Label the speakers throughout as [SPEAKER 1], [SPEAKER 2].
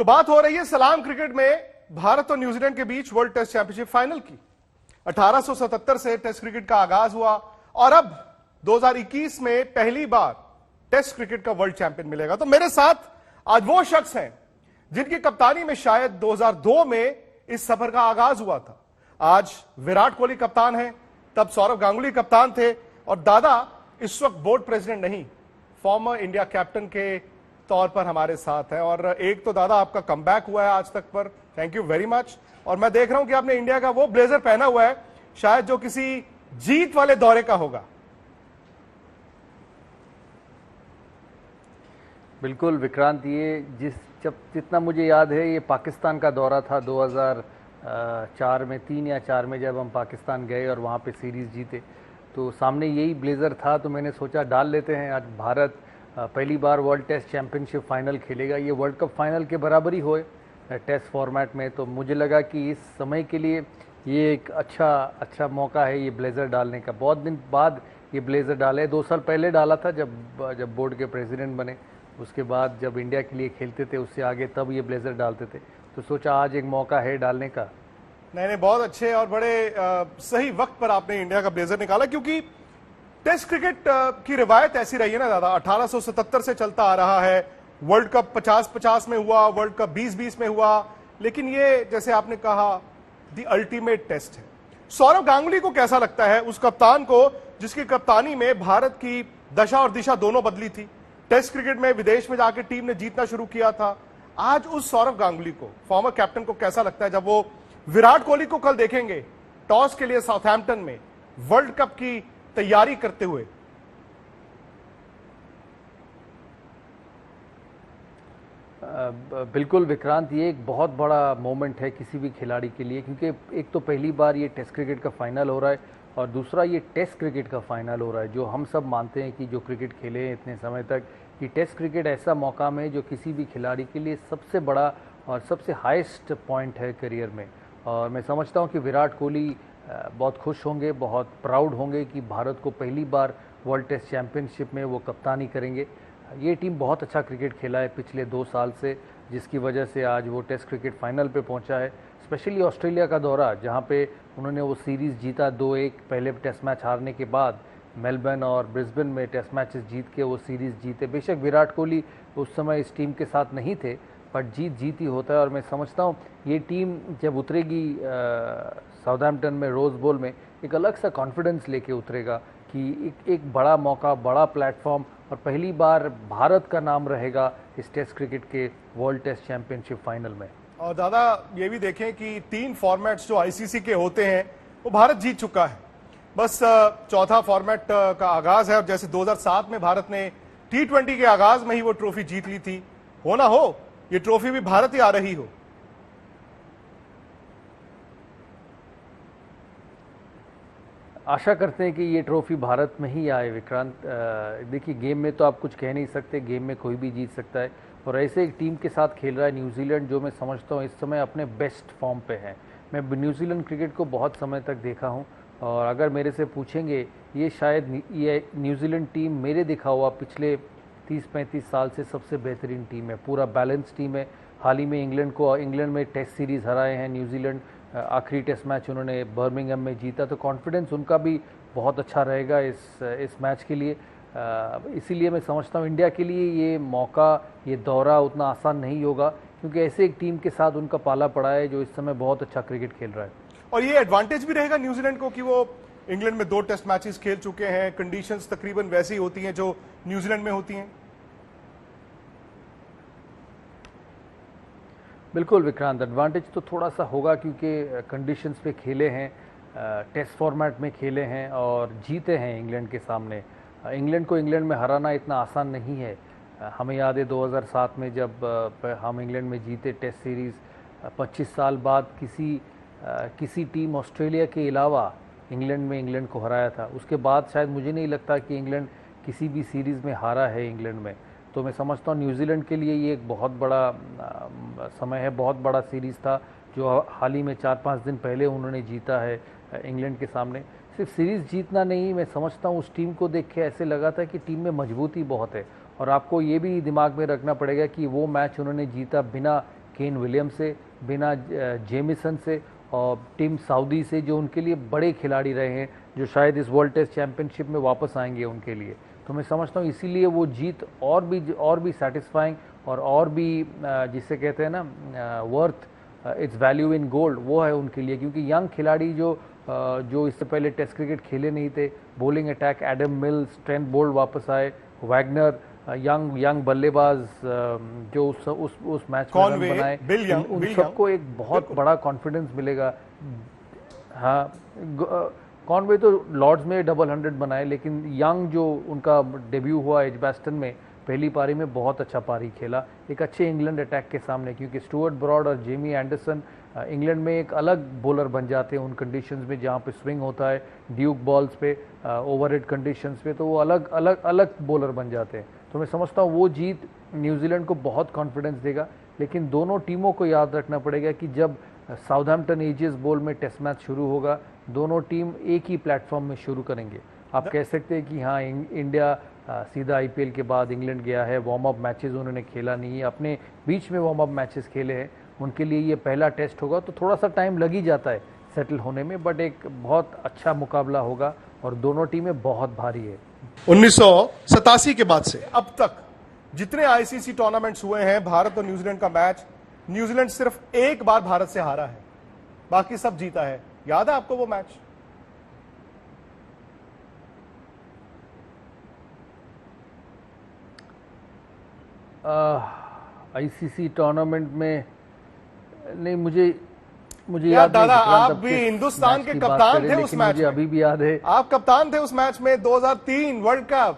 [SPEAKER 1] तो बात हो रही है सलाम क्रिकेट में भारत और न्यूजीलैंड के बीच वर्ल्ड टेस्ट चैंपियनशिप फाइनल की। 1877 से टेस्ट क्रिकेट का आगाज हुआ और अब 2021 में पहली बार टेस्ट क्रिकेट का वर्ल्ड चैंपियन मिलेगा। तो मेरे साथ आज वो शख्स हैं जिनकी कप्तानी में शायद 2002 में इस सफर का आगाज हुआ था। आज विराट कोहली कप्तान है, तब सौरव गांगुली कप्तान थे और दादा इस वक्त बोर्ड प्रेसिडेंट नहीं, फॉर्मर इंडिया कैप्टन के तौर पर हमारे साथ है। और एक तो दादा आपका कमबैक हुआ है आज तक पर, थैंक यू वेरी मच। और मैं देख रहा हूं कि आपने इंडिया का वो ब्लेजर पहना हुआ है शायद जो किसी जीत वाले दौरे का होगा।
[SPEAKER 2] बिल्कुल विक्रांत, ये जितना मुझे याद है ये पाकिस्तान का दौरा था 2004 में, 3 या 4 में जब हम पाकिस्तान गए और वहाँ पे सीरीज़ जीते, तो सामने यही ब्लेज़र था। तो मैंने सोचा डाल लेते हैं। आज भारत पहली बार वर्ल्ड टेस्ट चैंपियनशिप फाइनल खेलेगा। ये वर्ल्ड कप फाइनल के बराबर ही होए टेस्ट फॉर्मेट में, तो मुझे लगा कि इस समय के लिए ये एक अच्छा मौका है ये ब्लेज़र डालने का। बहुत दिन बाद ये ब्लेज़र डाले, 2 साल पहले डाला था जब बोर्ड के प्रेसिडेंट बने, उसके बाद जब इंडिया के लिए खेलते थे उससे आगे तब ये ब्लेज़र डालते थे। तो सोचा आज एक मौका है डालने का।
[SPEAKER 1] नहीं, बहुत अच्छे और बड़े सही वक्त पर आपने इंडिया का ब्लेजर निकाला, क्योंकि टेस्ट क्रिकेट की रिवायत ऐसी रही है ना दादा। 1877 से चलता आ रहा है। वर्ल्ड कप 50-50 में हुआ, वर्ल्ड कप 20-20 में हुआ, लेकिन ये जैसे आपने कहा दी अल्टीमेट टेस्ट है। सौरव गांगुली को कैसा लगता है, उस कप्तान को जिसकी कप्तानी में भारत की दशा और दिशा दोनों बदली थी? टेस्ट क्रिकेट में विदेश में जाकर टीम ने जीतना शुरू किया था। आज उस सौरव गांगुली को, फॉर्मर कैप्टन को कैसा लगता है जब वो विराट कोहली को कल देखेंगे टॉस के लिए साउथहैम्पटन में वर्ल्ड कप की तैयारी करते हुए?
[SPEAKER 2] बिल्कुल विक्रांत, ये एक बहुत बड़ा मोमेंट है किसी भी खिलाड़ी के लिए, क्योंकि एक तो पहली बार ये टेस्ट क्रिकेट का फाइनल हो रहा है और दूसरा ये टेस्ट क्रिकेट का फाइनल हो रहा है। जो हम सब मानते हैं कि जो क्रिकेट खेले हैं इतने समय तक, कि टेस्ट क्रिकेट ऐसा मौका है जो किसी भी खिलाड़ी के लिए सबसे बड़ा और सबसे हाईएस्ट पॉइंट है करियर में। और मैं समझता हूँ कि विराट कोहली बहुत खुश होंगे, बहुत प्राउड होंगे कि भारत को पहली बार वर्ल्ड टेस्ट चैंपियनशिप में वो कप्तानी करेंगे। ये टीम बहुत अच्छा क्रिकेट खेला है पिछले 2 साल से, जिसकी वजह से आज वो टेस्ट क्रिकेट फाइनल पे पहुंचा है। स्पेशली ऑस्ट्रेलिया का दौरा, जहां पे उन्होंने वो सीरीज़ जीता 2-1, पहले टेस्ट मैच हारने के बाद मेलबर्न और ब्रिस्बेन में टेस्ट मैचेस जीत के वो सीरीज़ जीते। बेशक विराट कोहली उस समय इस टीम के साथ नहीं थे, बट जीत ही होता है। और मैं समझता हूँ ये टीम जब उतरेगी साउथहैम्पटन में रोज़ बोल में, एक अलग सा कॉन्फिडेंस लेके उतरेगा कि एक बड़ा मौका, बड़ा प्लेटफॉर्म, और पहली बार भारत का नाम रहेगा इस टेस्ट क्रिकेट के वर्ल्ड टेस्ट चैंपियनशिप फाइनल में।
[SPEAKER 1] और दादा ये भी देखें कि 3 फॉर्मेट्स जो आईसीसी के होते हैं वो भारत जीत चुका है। बस चौथा फॉर्मेट का आगाज है। और जैसे 2007 में भारत ने T20 के आगाज में ही वो ट्रॉफी जीत ली थी, हो ना हो ये ट्रॉफी भी भारत ही आ रही हो।
[SPEAKER 2] आशा करते हैं कि ये ट्रॉफी भारत में ही आए विक्रांत। देखिए, गेम में तो आप कुछ कह नहीं सकते, गेम में कोई भी जीत सकता है। और ऐसे एक टीम के साथ खेल रहा है न्यूजीलैंड, जो मैं समझता हूँ इस समय अपने बेस्ट फॉर्म पे है। मैं न्यूजीलैंड क्रिकेट को बहुत समय तक देखा हूँ और अगर मेरे से पूछेंगे, ये शायद ये न्यूजीलैंड टीम मेरे देखा हुआ पिछले 30-35 साल से सबसे बेहतरीन टीम है। पूरा बैलेंस टीम है। हाल ही में इंग्लैंड में टेस्ट सीरीज़ हराए हैं न्यूजीलैंड। आखिरी टेस्ट मैच उन्होंने बर्मिंघम में जीता, तो कॉन्फिडेंस उनका भी बहुत अच्छा रहेगा इस मैच के लिए। इसीलिए मैं समझता हूँ इंडिया के लिए ये मौका, ये दौरा उतना आसान नहीं होगा, क्योंकि ऐसे एक टीम के साथ उनका पाला पड़ा है जो इस समय बहुत अच्छा क्रिकेट खेल रहा है।
[SPEAKER 1] और ये एडवांटेज भी रहेगा न्यूजीलैंड को कि वो इंग्लैंड में 2 टेस्ट मैचेस खेल चुके हैं। कंडीशंस तकरीबन वैसी होती हैं जो न्यूजीलैंड में होती हैं।
[SPEAKER 2] बिल्कुल विक्रांत, एडवांटेज तो थोड़ा सा होगा, क्योंकि कंडीशंस पे खेले हैं, टेस्ट फॉर्मेट में खेले हैं और जीते हैं इंग्लैंड के सामने। इंग्लैंड को इंग्लैंड में हराना इतना आसान नहीं है। हमें याद है 2007 में जब हम इंग्लैंड में जीते टेस्ट सीरीज़, 25 साल बाद किसी टीम ऑस्ट्रेलिया के अलावा इंग्लैंड को हराया था। उसके बाद शायद मुझे नहीं लगता कि इंग्लैंड किसी भी सीरीज़ में हारा है इंग्लैंड में। तो मैं समझता हूँ न्यूजीलैंड के लिए ये एक बहुत बड़ा समय है, बहुत बड़ा सीरीज़ था जो हाल ही में 4-5 दिन पहले उन्होंने जीता है इंग्लैंड के सामने। सिर्फ सीरीज़ जीतना नहीं, मैं समझता हूँ उस टीम को देख के ऐसे लगा था कि टीम में मजबूती बहुत है। और आपको ये भी दिमाग में रखना पड़ेगा कि वो मैच उन्होंने जीता बिना केन विलियम्स से, बिना जेमिसन से, और टीम सऊदी से, जो उनके लिए बड़े खिलाड़ी रहे हैं, जो शायद इस वर्ल्ड टेस्ट चैंपियनशिप में वापस आएंगे उनके लिए। तो मैं समझता हूँ इसीलिए वो जीत और भी सेटिस्फाइंग और भी जिसे कहते हैं ना worth it's value in gold, वो है उनके लिए। क्योंकि यंग खिलाड़ी जो इससे पहले टेस्ट क्रिकेट खेले नहीं थे, bowling attack, Adam mills, Trent Boult वापस आए, वैगनर, यंग बल्लेबाज जो उस मैच में रन बनाए, उन सबको एक बहुत बड़ा कॉन्फिडेंस मिलेगा। हाँ, कॉनवे तो लॉर्ड्स में डबल 100 बनाए, लेकिन यंग जो उनका डेब्यू हुआ एजबास्टन में, पहली पारी में बहुत अच्छा पारी खेला एक अच्छे इंग्लैंड अटैक के सामने। क्योंकि स्टुअर्ट ब्रॉड और जेमी एंडरसन इंग्लैंड में एक अलग बॉलर बन जाते हैं उन कंडीशंस में जहाँ पे स्विंग होता है, ड्यूक बॉल्स पे, ओवरहेड कंडीशंस पे, तो वो अलग बॉलर बन जाते हैं। तो मैं समझता हूँ वो जीत न्यूजीलैंड को बहुत कॉन्फिडेंस देगा। लेकिन दोनों टीमों को याद रखना पड़ेगा कि जब साउथहैम्पटन एजिस बोल में टेस्ट मैच शुरू होगा, दोनों टीम एक ही प्लेटफॉर्म में शुरू करेंगे। आप कह सकते हैं कि हाँ, इंडिया सीधा आईपीएल के बाद इंग्लैंड गया है, वार्म अप मैचेस उन्होंने खेला नहीं है, अपने बीच में वार्म अप मैचेस खेले हैं, उनके लिए ये पहला टेस्ट होगा, तो थोड़ा सा टाइम लग ही जाता है सेटल होने में, बट एक बहुत अच्छा मुकाबला होगा और दोनों टीमें बहुत भारी है।
[SPEAKER 1] 1987 के बाद से अब तक जितने आईसीसी टूर्नामेंट्स हुए हैं, भारत और न्यूजीलैंड का मैच, न्यूजीलैंड सिर्फ एक बार भारत से हारा है, बाकी सब जीता है। याद है आपको वो मैच?
[SPEAKER 2] आईसीसी टूर्नामेंट में नहीं, मुझे
[SPEAKER 1] याद दादा, आप भी हिंदुस्तान के कप्तान थे उस मैच में,
[SPEAKER 2] अभी भी याद है
[SPEAKER 1] आप कप्तान थे उस मैच में, 2003 वर्ल्ड कप,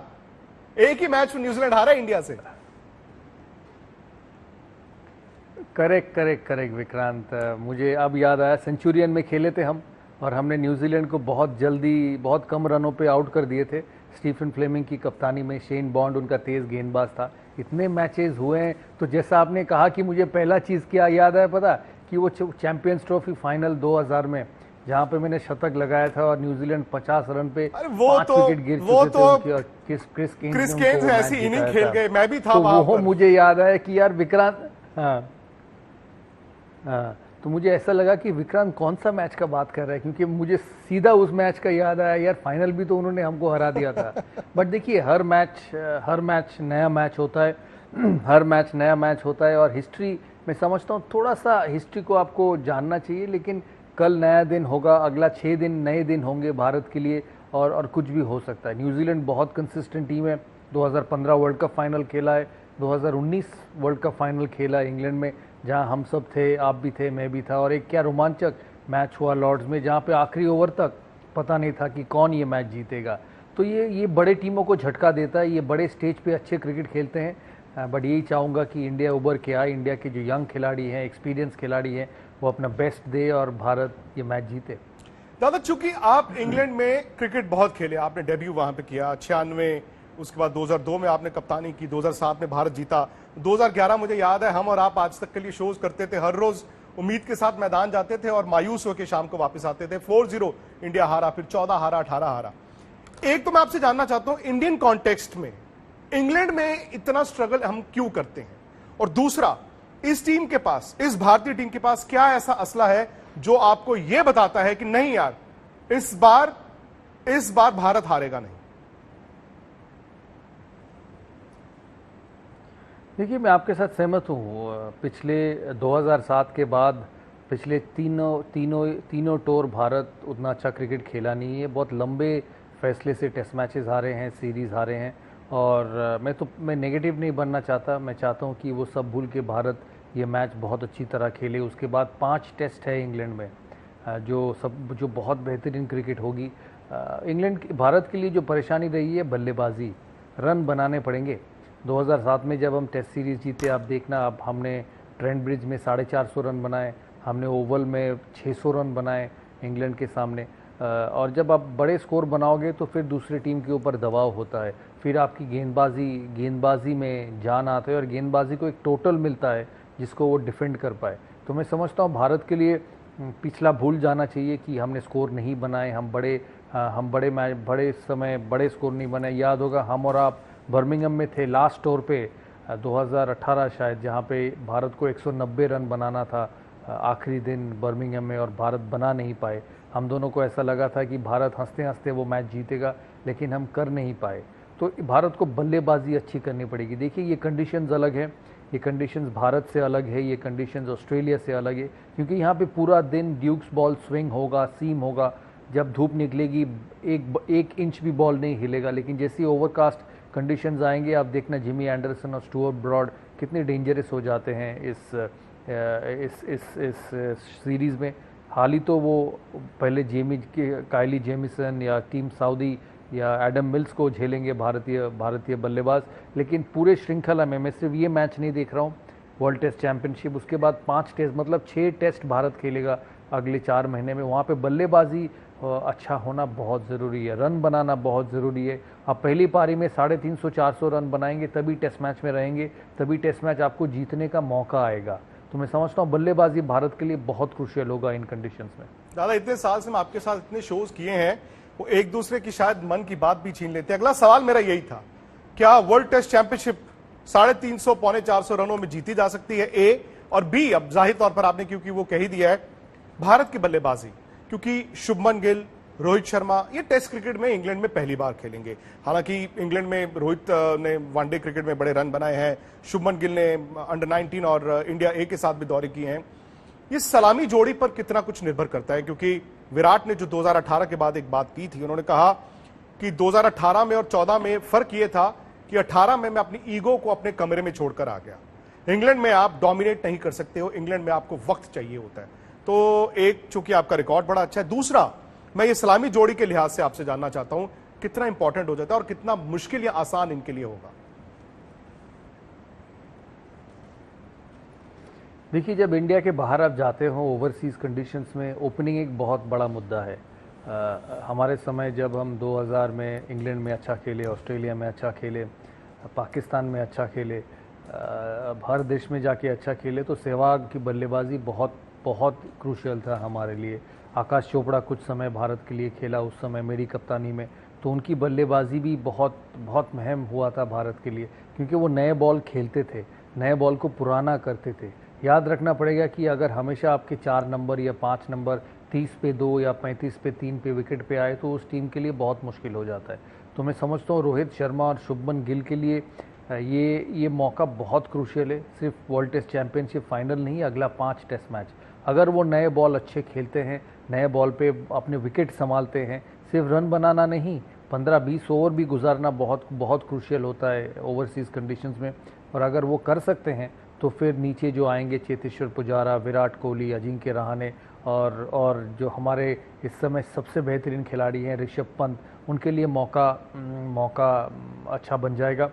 [SPEAKER 1] एक ही मैच में न्यूजीलैंड हारा इंडिया से।
[SPEAKER 2] करेक्ट विक्रांत, मुझे अब याद आया, सेंचुरियन में खेले थे हम और हमने न्यूजीलैंड को बहुत जल्दी बहुत कम रनों पे आउट कर दिए थे। स्टीफन फ्लेमिंग की कप्तानी में, शेन बॉन्ड उनका तेज गेंदबाज था। इतने मैचेस हुए हैं, तो जैसा आपने कहा कि मुझे पहला चीज़ क्या याद है पता, कि वो चैंपियंस ट्रॉफी फाइनल 2000 में जहां पे मैंने शतक लगाया था और न्यूजीलैंड 50 रन पे 5 विकेट गिर चुके थे उनकी, और क्रिस केन्स
[SPEAKER 1] ऐसी इनिंग खेल गए, मैं भी था
[SPEAKER 2] तो
[SPEAKER 1] वहां
[SPEAKER 2] वो
[SPEAKER 1] पर।
[SPEAKER 2] मुझे याद आया कि यार विक्रांत, हाँ, तो मुझे ऐसा लगा कि विक्रांत कौन सा मैच का बात कर रहा है, क्योंकि मुझे सीधा उस मैच का याद आया, यार फाइनल भी तो उन्होंने हमको हरा दिया था। बट देखिए, हर मैच नया मैच होता है, हर मैच नया मैच होता है, और हिस्ट्री, मैं समझता हूँ थोड़ा सा हिस्ट्री को आपको जानना चाहिए। लेकिन कल नया दिन होगा, अगला 6 दिन नए दिन होंगे भारत के लिए, और कुछ भी हो सकता है। न्यूजीलैंड बहुत कंसिस्टेंट टीम है, 2015 वर्ल्ड कप फाइनल खेला है, 2019 वर्ल्ड कप फाइनल खेला है इंग्लैंड में, जहां हम सब थे, आप भी थे, मैं भी था, और एक क्या रोमांचक मैच हुआ लॉर्ड्स में, जहां पे आखिरी ओवर तक पता नहीं था कि कौन ये मैच जीतेगा। तो ये बड़े टीमों को झटका देता है, ये बड़े स्टेज पे अच्छे क्रिकेट खेलते हैं। बट यही चाहूँगा कि इंडिया उभर के आए, इंडिया के जो यंग खिलाड़ी हैं, एक्सपीरियंस खिलाड़ी हैं, वो अपना बेस्ट दे और भारत ये मैच जीते।
[SPEAKER 1] दादा, चूंकि आप इंग्लैंड में क्रिकेट बहुत खेले, आपने डेब्यू वहां पे किया 96, उसके बाद 2002 में आपने कप्तानी की, 2007 में भारत जीता, 2011 मुझे याद है हम और आप आज तक के लिए शोज करते थे, हर रोज उम्मीद के साथ मैदान जाते थे और मायूस होकर शाम को वापस आते थे। 4-0 इंडिया हारा, फिर 14 हारा, 18 हारा। एक तो मैं आपसे जानना चाहता हूं, इंडियन कॉन्टेक्स्ट में इंग्लैंड में इतना स्ट्रगल हम क्यों करते हैं, और दूसरा, इस टीम के पास, इस भारतीय टीम के पास क्या ऐसा असला है जो आपको यह बताता है कि नहीं यार, इस बार भारत हारेगा नहीं?
[SPEAKER 2] देखिए, मैं आपके साथ सहमत हूँ। पिछले 2007 के बाद पिछले तीनों टूर भारत उतना अच्छा क्रिकेट खेला नहीं है, बहुत लंबे फैसले से टेस्ट मैचेस हारे हैं, सीरीज़ हारे हैं। और मैं नेगेटिव नहीं बनना चाहता, मैं चाहता हूँ कि वो सब भूल के भारत ये मैच बहुत अच्छी तरह खेले। उसके बाद 5 टेस्ट है इंग्लैंड में, जो बहुत बेहतरीन क्रिकेट होगी। भारत के लिए जो परेशानी रही है बल्लेबाजी, रन बनाने पड़ेंगे। 2007 में जब हम टेस्ट सीरीज़ जीते, आप देखना, अब हमने ट्रेंट ब्रिज में 450 रन बनाए, हमने ओवल में 600 रन बनाए इंग्लैंड के सामने। और जब आप बड़े स्कोर बनाओगे तो फिर दूसरी टीम के ऊपर दबाव होता है, फिर आपकी गेंदबाजी में जान आता है, और गेंदबाजी को एक टोटल मिलता है जिसको वो डिफेंड कर पाए। तो मैं समझता हूँ भारत के लिए पिछला भूल जाना चाहिए कि हमने स्कोर नहीं बनाए, हम बड़े स्कोर नहीं बनाए। याद होगा हम और आप बर्मिंघम में थे, लास्ट ओवर पे 2018 शायद, जहाँ पे भारत को 190 रन बनाना था आखिरी दिन बर्मिंघम में, और भारत बना नहीं पाए। हम दोनों को ऐसा लगा था कि भारत हंसते हंसते वो मैच जीतेगा, लेकिन हम कर नहीं पाए। तो भारत को बल्लेबाजी अच्छी करनी पड़ेगी। देखिए, ये कंडीशंस अलग है, ये कंडीशंस भारत से अलग है, ये कंडीशंस ऑस्ट्रेलिया से अलग है, क्योंकि यहाँ पे पूरा दिन ड्यूक्स बॉल स्विंग होगा, सीम होगा। जब धूप निकलेगी एक इंच भी बॉल नहीं हिलेगा। लेकिन जैसे ओवरकास्ट कंडीशंस आएंगे, आप देखना जिमी एंडरसन और स्टुअर्ट ब्रॉड कितने डेंजरस हो जाते हैं इस सीरीज़ में। हाल ही तो वो पहले कायली जेमिसन या टीम साउदी या एडम मिल्स को झेलेंगे भारतीय बल्लेबाज। लेकिन पूरे श्रृंखला में मैं सिर्फ ये मैच नहीं देख रहा हूँ, वर्ल्ड टेस्ट चैंपियनशिप, उसके बाद 5 टेस्ट, मतलब 6 टेस्ट भारत खेलेगा अगले 4 महीने में। वहाँ पे बल्लेबाजी अच्छा होना बहुत ज़रूरी है, रन बनाना बहुत ज़रूरी है। आप पहली पारी में 350-400 रन बनाएंगे, तभी टेस्ट मैच में रहेंगे, तभी टेस्ट मैच आपको जीतने का मौका आएगा। तो मैं समझता हूँ बल्लेबाजी भारत के लिए बहुत क्रूशियल होगा इन कंडीशंस में।
[SPEAKER 1] दादा, इतने साल से मैं आपके साथ इतने शोज किए हैं, वो एक दूसरे की शायद मन की बात भी छीन लेते हैं। अगला सवाल मेरा यही था, क्या वर्ल्ड टेस्ट चैंपियनशिप 350-450 रनों में जीती जा सकती है? ए, और बी, अब जाहिर तौर पर आपने क्योंकि वो कह ही दिया है, भारत की बल्लेबाजी, क्योंकि शुभमन गिल, रोहित शर्मा ये टेस्ट क्रिकेट में इंग्लैंड में पहली बार खेलेंगे। हालांकि इंग्लैंड में रोहित ने वनडे क्रिकेट में बड़े रन बनाए हैं, शुभमन गिल ने अंडर 19 और इंडिया ए के साथ भी दौरे किए हैं। ये सलामी जोड़ी पर कितना कुछ निर्भर करता है, क्योंकि विराट ने जो 2018 के बाद एक बात की थी, उन्होंने कहा कि 2018 में और 14 में फर्क ये था कि 18 में मैं अपनी ईगो को अपने कमरे में छोड़कर आ गया। इंग्लैंड में आप डोमिनेट नहीं कर सकते हो, इंग्लैंड में आपको वक्त चाहिए होता है। तो एक, चूंकि आपका रिकॉर्ड बड़ा अच्छा है, दूसरा मैं ये सलामी जोड़ी के लिहाज से आपसे जानना चाहता हूं, कितना इंपॉर्टेंट हो जाता है और कितना मुश्किल या आसान इनके लिए होगा?
[SPEAKER 2] देखिए, जब इंडिया के बाहर आप जाते हो ओवरसीज कंडीशंस में, ओपनिंग एक बहुत बड़ा मुद्दा है। हमारे समय जब हम 2000 में इंग्लैंड में अच्छा खेले, ऑस्ट्रेलिया में अच्छा खेले, पाकिस्तान में अच्छा खेले, हर देश में जाके अच्छा खेले, तो सहवाग की बल्लेबाजी बहुत बहुत क्रूशियल था हमारे लिए। आकाश चोपड़ा कुछ समय भारत के लिए खेला उस समय मेरी कप्तानी में, तो उनकी बल्लेबाजी भी बहुत बहुत महम हुआ था भारत के लिए, क्योंकि वो नए बॉल खेलते थे, नए बॉल को पुराना करते थे। याद रखना पड़ेगा कि अगर हमेशा आपके 4 नंबर या 5 नंबर 30 पे 2 या 35 पे 3 पे विकेट पे आए, तो उस टीम के लिए बहुत मुश्किल हो जाता है। तो मैं समझता हूँ रोहित शर्मा और शुभमन गिल के लिए ये मौका बहुत क्रूशियल है। सिर्फ वर्ल्ड टेस्ट चैंपियनशिप फाइनल नहीं, अगला 5 टेस्ट मैच, अगर वो नए बॉल अच्छे खेलते हैं, नए बॉल पे अपने विकेट संभालते हैं, सिर्फ रन बनाना नहीं, 15-20 ओवर भी गुजारना बहुत बहुत क्रूशियल होता है ओवरसीज़ कंडीशंस में। और अगर वो कर सकते हैं तो फिर नीचे जो आएंगे चेतेश्वर पुजारा, विराट कोहली, अजिंक्य रहाणे और जो हमारे इस समय सबसे बेहतरीन खिलाड़ी हैं ऋषभ पंत, उनके लिए मौका अच्छा बन जाएगा।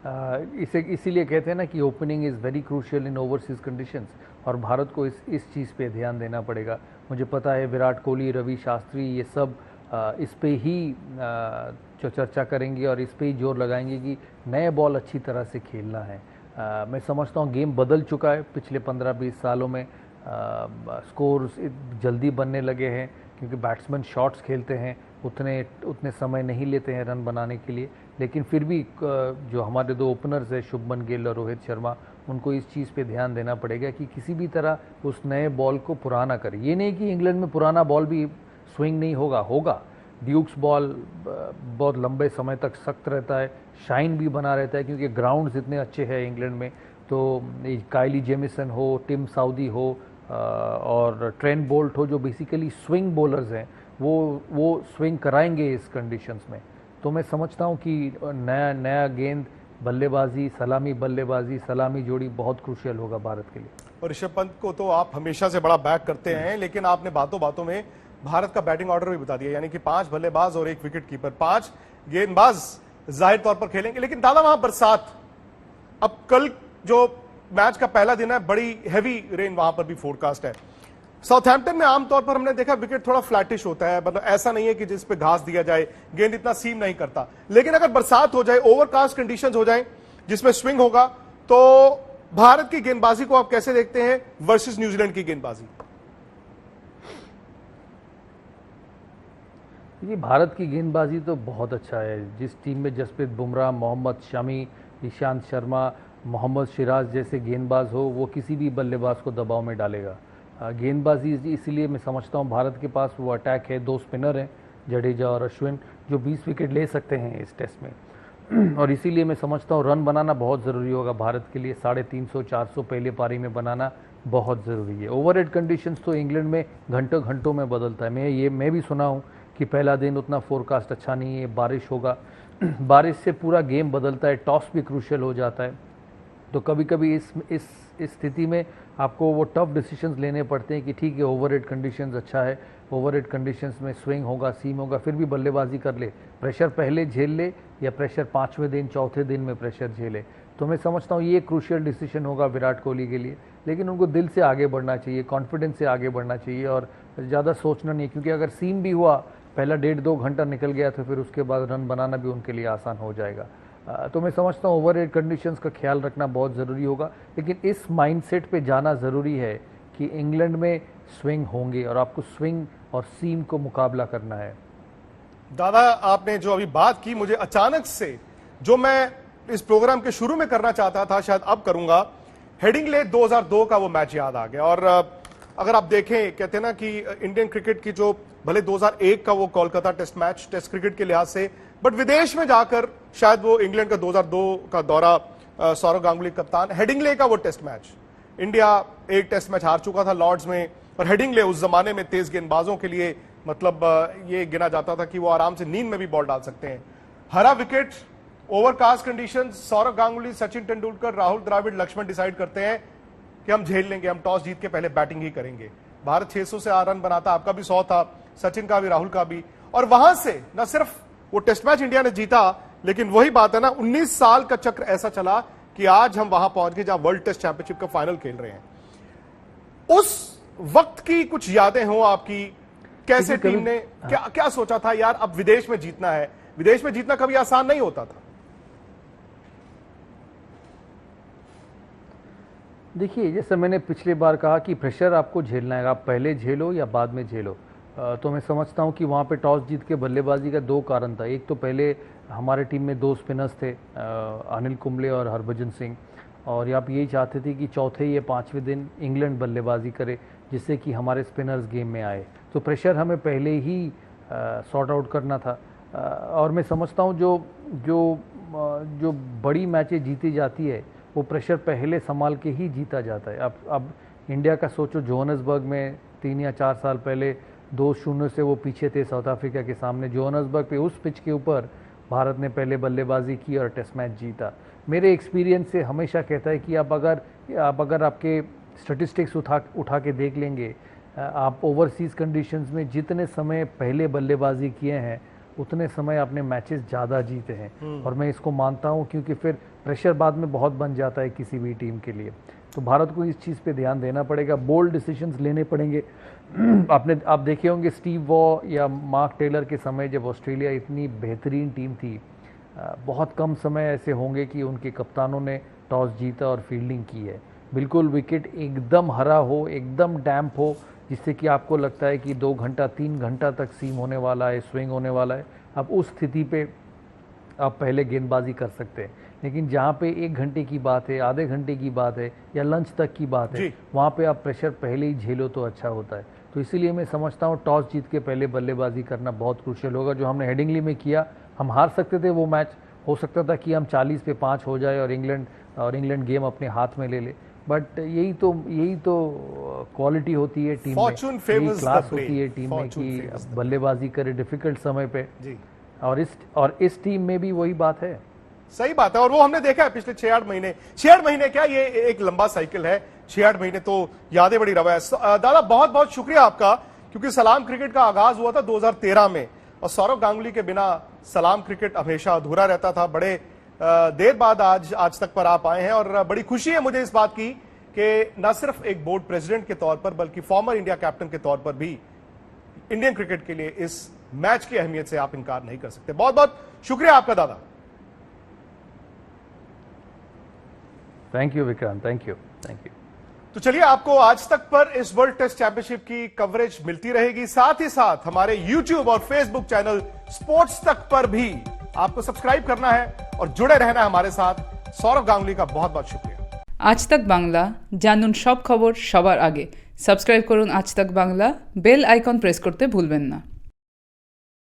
[SPEAKER 2] इसीलिए कहते हैं ना कि opening is very crucial in overseas conditions, और भारत को इस चीज़ पे ध्यान देना पड़ेगा। मुझे पता है विराट कोहली, रवि शास्त्री, ये सब इस पे ही जो चर्चा करेंगे और इस पे ही जोर लगाएंगे कि नए बॉल अच्छी तरह से खेलना है। मैं समझता हूँ गेम बदल चुका है पिछले 15-20 सालों में। स्कोर्स जल्दी बनने लगे हैं, क्योंकि बैट्समैन शॉट्स खेलते हैं, उतने समय नहीं लेते हैं रन बनाने के लिए। लेकिन फिर भी जो हमारे 2 ओपनर्स हैं शुभमन गिल और रोहित शर्मा, उनको इस चीज़ पे ध्यान देना पड़ेगा कि किसी भी तरह उस नए बॉल को पुराना करें। ये नहीं कि इंग्लैंड में पुराना बॉल भी स्विंग नहीं होगा। ड्यूक्स बॉल बहुत लंबे समय तक सख्त रहता है, शाइन भी बना रहता है, क्योंकि ग्राउंड्स इतने अच्छे हैं इंग्लैंड में। तो कायली जेमिसन हो, टिम साउदी हो और ट्रेंट बोल्ट हो, जो बेसिकली स्विंग बॉलर्स हैं, वो स्विंग कराएंगे इस कंडीशंस में। तो मैं समझता हूँ कि नया गेंद बल्लेबाजी, सलामी जोड़ी बहुत क्रूशियल होगा भारत के लिए।
[SPEAKER 1] और ऋषभ पंत को तो आप हमेशा से बड़ा बैक करते हैं, लेकिन आपने बातों बातों में भारत का बैटिंग ऑर्डर भी बता दिया, यानी कि 5 बल्लेबाज और 1 विकेट कीपर, 5 गेंदबाज जाहिर तौर पर खेलेंगे। लेकिन दादा, वहां बरसात, अब कल जो मैच का पहला दिन है, बड़ी हैवी रेन वहां पर भी फोरकास्ट है। साउथहैम्पटन में आमतौर पर हमने देखा विकेट थोड़ा फ्लैटिश होता है, मतलब ऐसा नहीं है कि जिस पे घास दिया जाए, गेंद इतना सीम नहीं करता। लेकिन अगर बरसात हो जाए, ओवरकास्ट कंडीशंस हो जाए जिसमें स्विंग होगा, तो भारत की गेंदबाजी को आप कैसे देखते हैं वर्सेस न्यूजीलैंड की गेंदबाजी?
[SPEAKER 2] ये भारत की गेंदबाजी तो बहुत अच्छा है। जिस टीम में जसप्रीत बुमराह, मोहम्मद शमी ईशांत शर्मा, मोहम्मद सिराज जैसे गेंदबाज हो, वो किसी भी बल्लेबाज को दबाव में डालेगा। गेंदबाजी इसीलिए मैं समझता हूँ भारत के पास वो अटैक है, 2 स्पिनर हैं जडेजा और अश्विन, जो 20 विकेट ले सकते हैं इस टेस्ट में। और इसीलिए मैं समझता हूँ रन बनाना बहुत ज़रूरी होगा भारत के लिए। 350-400 पहले पारी में बनाना बहुत ज़रूरी है। ओवरहेड कंडीशंस तो इंग्लैंड में घंटों घंटों में बदलता है। मैं भी सुना हूँ कि पहला दिन उतना फोरकास्ट अच्छा नहीं है, बारिश होगा। बारिश से पूरा गेम बदलता है, टॉस भी क्रूशियल हो जाता है। तो कभी कभी इस स्थिति में आपको वो टफ डिसीजंस लेने पड़ते हैं कि ठीक है, ओवरहेड कंडीशंस अच्छा है, ओवरहेड कंडीशंस में स्विंग होगा, सीम होगा, फिर भी बल्लेबाजी कर ले। प्रेशर पहले झेल ले या प्रेशर 5वें दिन 4थे दिन में प्रेशर झेले। तो मैं समझता हूँ ये क्रूशियल डिसीजन होगा विराट कोहली के लिए। लेकिन उनको दिल से आगे बढ़ना चाहिए, कॉन्फिडेंस से आगे बढ़ना चाहिए और ज़्यादा सोचना नहीं, क्योंकि अगर सीम भी हुआ, पहला 1.5-2 घंटा निकल गया तो फिर उसके बाद रन बनाना भी उनके लिए आसान हो जाएगा। तो मैं समझता हूँ ओवरहेड कंडीशंस का ख्याल रखना बहुत ज़रूरी होगा। लेकिन इस माइंडसेट पे जाना ज़रूरी है कि इंग्लैंड में स्विंग होंगे और आपको स्विंग और सीम को मुकाबला करना है।
[SPEAKER 1] दादा, आपने जो अभी बात की, मुझे अचानक से जो मैं इस प्रोग्राम के शुरू में करना चाहता था शायद अब करूंगा, हेडिंगले 2002 का वो मैच याद आ गया। और अगर आप देखें, कहते हैं ना कि इंडियन क्रिकेट की जो भले 2001 का वो Kolkata test match test cricket के लिहाज से, बट विदेश में जाकर शायद वो इंग्लैंड का 2002 का दौरा, सौरव गांगुली कप्तान, हेडिंगले का वो टेस्ट मैच, इंडिया एक टेस्ट मैच हार चुका था लॉर्ड्स में, और हेडिंगले उस जमाने में तेज गेंदबाजों के लिए मतलब ये गिना जाता था कि वो आराम से नींद में भी बॉल डाल सकते हैं। हरा wicket, overcast condition, Sourav Ganguly, Sachin Tendulkar, Rahul Dravid, Laxman decide करते हैं कि हम झेल लेंगे, हम टॉस जीत के पहले बैटिंग ही करेंगे। भारत 600 से 8 रन बनाता, आपका भी 100 था, सचिन का भी, राहुल का भी। और वहां से न सिर्फ वो टेस्ट मैच इंडिया ने जीता, लेकिन वही बात है ना, 19 साल का चक्र ऐसा चला कि आज हम वहां पहुंच गए जहां वर्ल्ड टेस्ट चैंपियनशिप का फाइनल खेल रहे हैं। उस वक्त की कुछ यादें हो आपकी, कैसे टीम ने क्या सोचा था यार अब विदेश में जीतना है? विदेश में जीतना कभी आसान नहीं होता था।
[SPEAKER 2] देखिए, जैसे मैंने पिछली बार कहा कि प्रेशर आपको झेलना है, आप पहले झेलो या बाद में झेलो। तो मैं समझता हूं कि वहां पे टॉस जीत के बल्लेबाजी का 2 कारण था। एक तो पहले हमारे टीम में 2 स्पिनर्स थे, अनिल कुंबले और हरभजन सिंह, और आप यही चाहते थे कि चौथे या 5वें दिन इंग्लैंड बल्लेबाजी करे, जिससे कि हमारे स्पिनर्स गेम में आए। तो प्रेशर हमें पहले ही सॉर्ट आउट करना था। और मैं समझता हूँ जो बड़ी मैचें जीती जाती है वो प्रेशर पहले संभाल के ही जीता जाता है। अब इंडिया का सोचो, जोहान्सबर्ग में 3 या 4 साल पहले 2-0 से वो पीछे थे साउथ अफ्रीका के सामने। जोहान्सबर्ग पे उस पिच के ऊपर भारत ने पहले बल्लेबाजी की और टेस्ट मैच जीता। मेरे एक्सपीरियंस से हमेशा कहता है कि आप अगर आपके स्टैटिस्टिक्स उठा के देख लेंगे, आप ओवरसीज़ कंडीशंस में जितने समय पहले बल्लेबाजी किए हैं उतने समय आपने मैचेस ज़्यादा जीते हैं। और मैं इसको मानता हूं, क्योंकि फिर प्रेशर बाद में बहुत बन जाता है किसी भी टीम के लिए। तो भारत को इस चीज़ पे ध्यान देना पड़ेगा, बोल्ड डिसीजंस लेने पड़ेंगे। आप देखे होंगे स्टीव वॉ या मार्क टेलर के समय, जब ऑस्ट्रेलिया इतनी बेहतरीन टीम थी, बहुत कम समय ऐसे होंगे कि उनके कप्तानों ने टॉस जीता और फील्डिंग की है। बिल्कुल विकेट एकदम हरा हो, एकदम डैम्प हो, जिससे कि आपको लगता है कि 2 घंटा 3 घंटा तक सीम होने वाला है, स्विंग होने वाला है। अब उस स्थिति पे आप पहले गेंदबाजी कर सकते हैं। लेकिन जहाँ पे 1 घंटे की बात है, आधे घंटे की बात है या लंच तक की बात है, वहाँ पे आप प्रेशर पहले ही झेलो तो अच्छा होता है। तो इसीलिए मैं समझता हूँ टॉस जीत के पहले बल्लेबाजी करना बहुत क्रूशियल होगा। जो हमने हेडिंगली में किया, हम हार सकते थे वो मैच, हो सकता था कि हम 40 पे 5 हो जाए और इंग्लैंड गेम अपने हाथ में ले ले। बट यही तो क्वालिटी होती है टीम में, यही क्लास होती है टीम में कि बल्लेबाजी करे डिफिकल्ट समय पे। और इस टीम में भी वही बात है।
[SPEAKER 1] सही बात है, और वो हमने देखा है पिछले 6-8 महीने। 6-8 महीने क्या, ये एक लंबा साइकिल है। 6-8 महीने तो यादें बड़ी रवा है। दादा, बहुत बहुत शुक्रिया आपका, क्योंकि सलाम क्रिकेट का आगाज हुआ था 2013 में, और सौरव गांगुली के बिना सलाम क्रिकेट हमेशा अधूरा रहता था। बड़े देर बाद आज तक पर आप आए हैं, और बड़ी खुशी है मुझे इस बात की कि न सिर्फ एक बोर्ड प्रेसिडेंट के तौर पर, बल्कि फॉर्मर इंडिया कैप्टन के तौर पर भी इंडियन क्रिकेट के लिए इस मैच की अहमियत से आप इनकार नहीं कर सकते। बहुत बहुत शुक्रिया आपका दादा।
[SPEAKER 2] Thank you Vikrant, thank you.
[SPEAKER 1] तो चलिए, आपको आज तक पर इस वर्ल्ड टेस्ट चैंपियनशिप की कवरेज मिलती रहेगी। साथ ही साथ हमारे YouTube और Facebook चैनल स्पोर्ट्स तक पर भी आपको सब्सक्राइब करना है और जुड़े रहना है हमारे साथ सौरभ गांगुली का बहुत बहुत शुक्रिया।
[SPEAKER 3] আজ তাক বাংলা, জানুন সব খবর সবার আগে। সাবস্ক্রাইব করুন আজ তাক বাংলা, বেল আইকন প্রেস করতে ভুলবেন না।